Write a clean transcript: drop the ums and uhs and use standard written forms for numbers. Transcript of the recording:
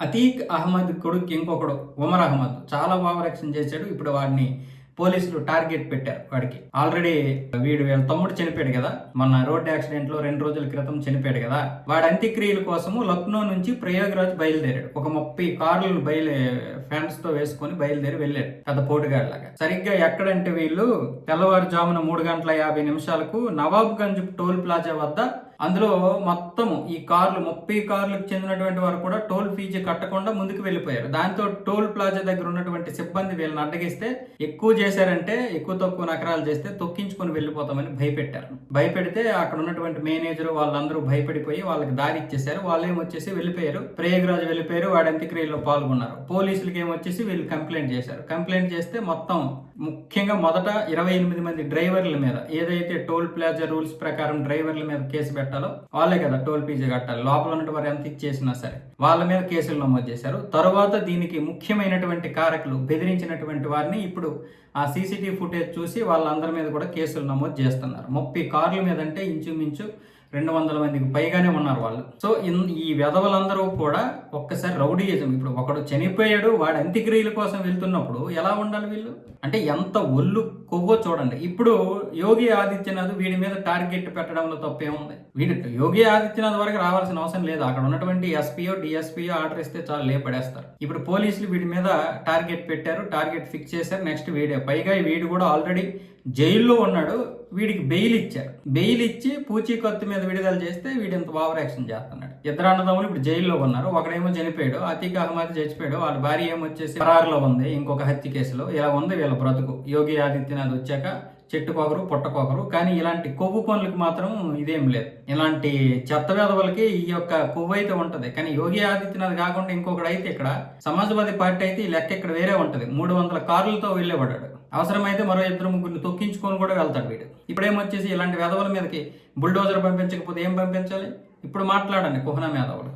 అతీక్ అహ్మద్ కొడుకు ఇంకొకడు ఉమర్ అహ్మద్ చాలా ఓవర్ యాక్షన్ చేశాడు. ఇప్పుడు వాడిని పోలీసులు టార్గెట్ పెట్టారు. వాడికి ఆల్రెడీ వీళ్ళ తమ్ముడు చనిపోయాడు కదా, మొన్న రోడ్ యాక్సిడెంట్ లో 2 రోజుల క్రితం చనిపోయాడు కదా. వాడి అంత్యక్రియల కోసము లక్నో నుంచి ప్రయాగ్రాజ్ బయలుదేరాడు. ఒక 30 కార్లను ఫ్యాన్స్ తో వేసుకొని బయలుదేరి వెళ్ళాడు, పెద్ద పోటుగాడిలాగా. సరిగ్గా ఎక్కడంటే వీళ్ళు తెల్లవారుజామున 3:50 నవాబ్గంజ్ టోల్ ప్లాజా వద్ద, అందులో మొత్తం ఈ కార్లు 30 కార్లకు చెందినటువంటి వారు కూడా టోల్ ఫీజు కట్టకుండా ముందుకు వెళ్ళిపోయారు. దాంతో టోల్ ప్లాజా దగ్గర ఉన్నటువంటి సిబ్బంది వీళ్ళని అడ్డగిస్తే, ఎక్కువ చేశారంటే ఎక్కువ తక్కువ నకరాలు చేస్తే తొక్కించుకొని వెళ్ళిపోతామని భయపెట్టారు. భయపెడితే అక్కడ ఉన్నటువంటి మేనేజర్ వాళ్ళందరూ భయపడిపోయి వాళ్ళకి దారి ఇచ్చేశారు. వాళ్ళేమొచ్చేసి వెళ్ళిపోయారు, ప్రయాగ్రాజ్ వెళ్ళిపోయారు. వాడి అంత్యక్రియల్లో పాల్గొన్నారు. పోలీసులకి ఏమొచ్చేసి వీళ్ళు కంప్లైంట్ చేశారు. కంప్లైంట్ చేస్తే మొత్తం ముఖ్యంగా మొదట 28 మంది డ్రైవర్ల మీద, ఏదైతే టోల్ ప్లాజా రూల్స్ ప్రకారం డ్రైవర్ల మీద కేసు పెట్టాలో వాళ్ళే కదా టోల్ ఫీజు కట్టాలి, లోపల ఉన్నటువంటి వారు ఎంత ఇచ్చేసినా సరే, వాళ్ళ మీద కేసులు నమోదు చేశారు. తరువాత దీనికి ముఖ్యమైనటువంటి కారకులు బెదిరించినటువంటి వారిని ఇప్పుడు ఆ సీసీటీవీ ఫుటేజ్ చూసి వాళ్ళందరి మీద కూడా కేసులు నమోదు చేస్తున్నారు. 30 కార్ల మీద అంటే ఇంచుమించు 200 మందికి పైగానే ఉన్నారు వాళ్ళు. సో ఈ వెధవలందరూ కూడా ఒక్కసారి రౌడీయిజం. ఇప్పుడు ఒకడు చనిపోయాడు, వాడి అంత్యక్రియల కోసం వెళ్తున్నప్పుడు ఎలా ఉండాలి వీళ్ళు? అంటే ఎంత ఒళ్ళు కొవ్వో చూడండి. ఇప్పుడు యోగి ఆదిత్యనాథ్ వీడి మీద టార్గెట్ పెట్టడంలో తప్పేముంది? యోగి ఆదిత్యనాథ్ వరకు రావాల్సిన అవసరం లేదు. అక్కడ ఉన్నటువంటి ఎస్పీఓ డిఎస్పీఓ ఆర్డర్ ఇస్తే చాలు, లేపడేస్తారు. ఇప్పుడు పోలీసులు వీడి మీద టార్గెట్ పెట్టారు, టార్గెట్ ఫిక్స్ చేశారు. నెక్స్ట్ వీడే, పైగా వీడు కూడా ఆల్రెడీ జైల్లో ఉన్నాడు. వీడికి బెయిల్ ఇచ్చారు. బెయిల్ ఇచ్చి పూచీకత్తు మీద విడుదల చేస్తే వీడు ఇంత ఓవర్ యాక్షన్ చేస్తున్నాడు. ఇద్దరు అన్నదమ్ములు ఇప్పుడు జైల్లో ఉన్నారు. ఒకడేమో చనిపోయాడు, అతీక్ అహ్మద్ చచ్చిపోయాడు. వాళ్ళ భార్య ఏమొచ్చేసి ఫరారులో ఉంది ఇంకొక హత్య కేసులో. ఇలా ఉంది వీళ్ళ బ్రతుకు. యోగి ఆదిత్యనాథ్ వచ్చాక చెట్టుకొకరు పుట్టకొకరు. కానీ ఇలాంటి కొవ్వు పనులకు మాత్రం ఇదేం లేదు. ఇలాంటి చెత్త వేధవులకి ఈ యొక్క కొవ్వు అయితే ఉంటది. కానీ యోగి ఆదిత్యనాథ్ కాకుండా ఇంకొకడు అయితే, ఇక్కడ సమాజ్వాదీ పార్టీ అయితే ఈ లెక్క ఇక్కడ వేరే ఉంటది. 300 కార్లతో వెళ్ళేవాడు. అవసరమైతే మరో 2-3 తొక్కించుకొని కూడా వెళ్తాడు వీడు. ఇప్పుడేమొచ్చేసి ఇలాంటి వేధవుల మీదకి బుల్డోజర్ పంపించకపోతే ఏం పంపించాలి? ఇప్పుడు మాట్లాడండి కుహనా మేధావులు.